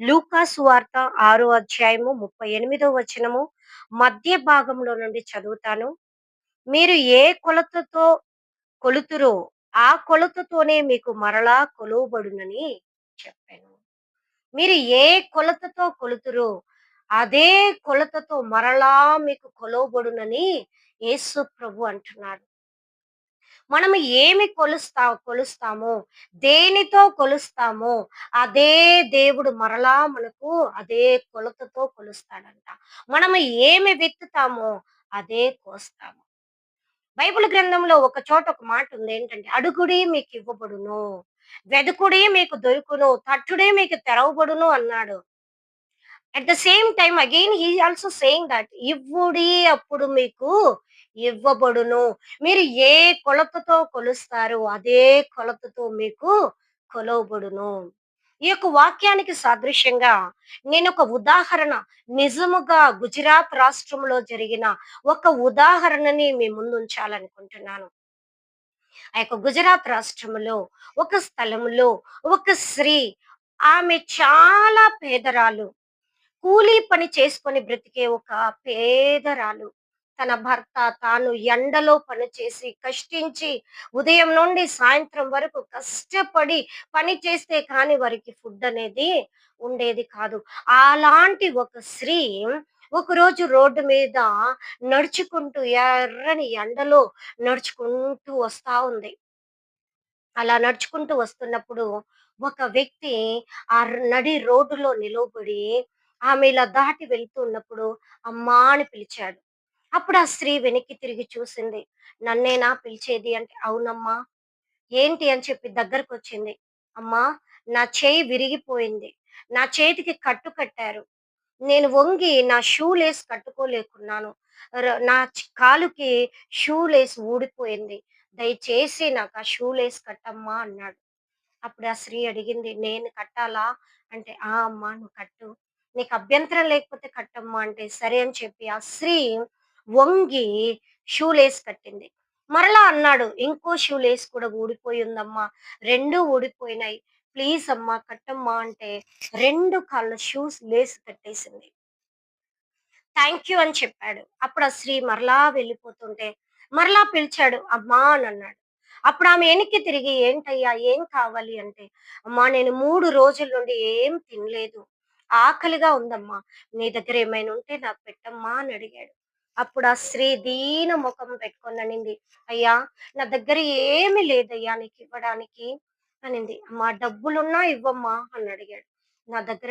లూకా సువార్త 6 అధ్యాయము 38 వచనము మధ్య భాగంలో నుండి చదువుతాను. మీరు ఏ కొలతతో కొలుతురో ఆ కొలతతోనే మీకు మరలా కొలువబడునని చెప్పాను. మీరు ఏ కొలతతో కొలుతురో అదే కొలతతో మరలా మీకు కొలవబడునని యేసు ప్రభు అంటున్నాడు. మనం ఏమి కొలుస్తామో, దేనితో కొలుస్తామో, అదే దేవుడు మరలా మనకు అదే కొలతతో కొలుస్తాడంట. మనం ఏమి విత్తుతామో అదే కోస్తాము. బైబిల్ గ్రంథంలో ఒక చోట ఒక మాట ఉంది ఏంటంటే, "అడుగుడి మీకివ్వబడును, వెదుకుడి మీకు దొరుకును, తట్టుడి మీకు తెరవబడును" అన్నాడు. At the same time again he also saying that ఇవ్వుడి అప్పుడు మీకు ఇవ్వబడును. మీరు ఏ కొలతతో కొలుస్తారో అదే కొలతతో మీకు కొలవబడును. ఈ యొక్క వాక్యానికి సాదృశ్యంగా నేను ఒక ఉదాహరణ నిజముగా గుజరాత్ రాష్ట్రంలో జరిగిన ఒక ఉదాహరణని మీ ముందు ఉంచాలనుకుంటున్నాను. ఆ యొక్క గుజరాత్ రాష్ట్రములో ఒక స్థలములో ఒక స్త్రీ, ఆమె చాలా పేదరాలు. కూలీ పని చేసుకొని బ్రతికే ఒక పేదరాలు. తన భర్త తాను ఎండలో పనిచేసి కష్టించి ఉదయం నుండి సాయంత్రం వరకు కష్టపడి పని చేస్తే కానీ వారికి ఫుడ్ అనేది ఉండేది కాదు. అలాంటి ఒక స్త్రీ ఒకరోజు రోడ్డు మీద నడుచుకుంటూ ఎర్రని ఎండలో నడుచుకుంటూ వస్తా ఉంది. అలా నడుచుకుంటూ వస్తున్నప్పుడు ఒక వ్యక్తి నడి రోడ్డులో నిలవబడి ఆమె ఇలా దాటి వెళ్తూ ఉన్నప్పుడు అమ్మా అని పిలిచాడు. అప్పుడు ఆ స్త్రీ వెనక్కి తిరిగి చూసింది. నన్నేనా పిలిచేది అంటే, అవునమ్మా. ఏంటి అని చెప్పి దగ్గరకొచ్చింది. అమ్మా, నా చేయి విరిగిపోయింది. నా చేతికి కట్టు కట్టారు. నేను వంగి నా షూ లేస్ కట్టుకోలేకున్నాను. నా కాలుకి షూ లేస్ ఊడిపోయింది. దయచేసి నాకు ఆ షూ లేస్ కట్టమ్మా అన్నాడు. అప్పుడు ఆ స్త్రీ అడిగింది, "నేను కట్టాలా?" అంటే, "ఆ! అమ్మా నువ్వు కట్టు. నీకు అభ్యంతరం లేకపోతే కట్టమ్మా" అంటే, సరే అని చెప్పి ఆ స్త్రీ వంగి షూ లేస్ కట్టింది. మరలా అన్నాడు, "ఇంకో షూ లేస్ కూడా ఊడిపోయి ఉందమ్మా. 2 ఊడిపోయినాయి. ప్లీజ్ అమ్మా కట్టమ్మా" అంటే 2 కాళ్ళ షూస్ లేస్ కట్టేసింది. థాంక్ యూ అని చెప్పాడు. అప్పుడు ఆ స్త్రీ మరలా వెళ్ళిపోతుంటే, మరలా పిలిచాడు, "అమ్మా" అనన్నాడు. అప్పుడు ఆమె ఎనక్కి తిరిగి, "ఏంటయ్యా? ఏం కావాలి?" అంటే, "అమ్మా నేను 3 రోజుల నుండి ఏం తినలేదు. ఆకలిగా ఉందమ్మా. నీ దగ్గర ఏమైనా ఉంటే నాకు పెట్టమ్మా" అని అడిగాడు. అప్పుడు ఆ స్త్రీ దీన ముఖం పెట్టుకొని అనింది, "అయ్యా నా దగ్గర ఏమి లేదయ్యా నీకివ్వడానికి" అనింది. "అమ్మా డబ్బులున్నా ఇవ్వమ్మా" అని అడిగాడు. "నా దగ్గర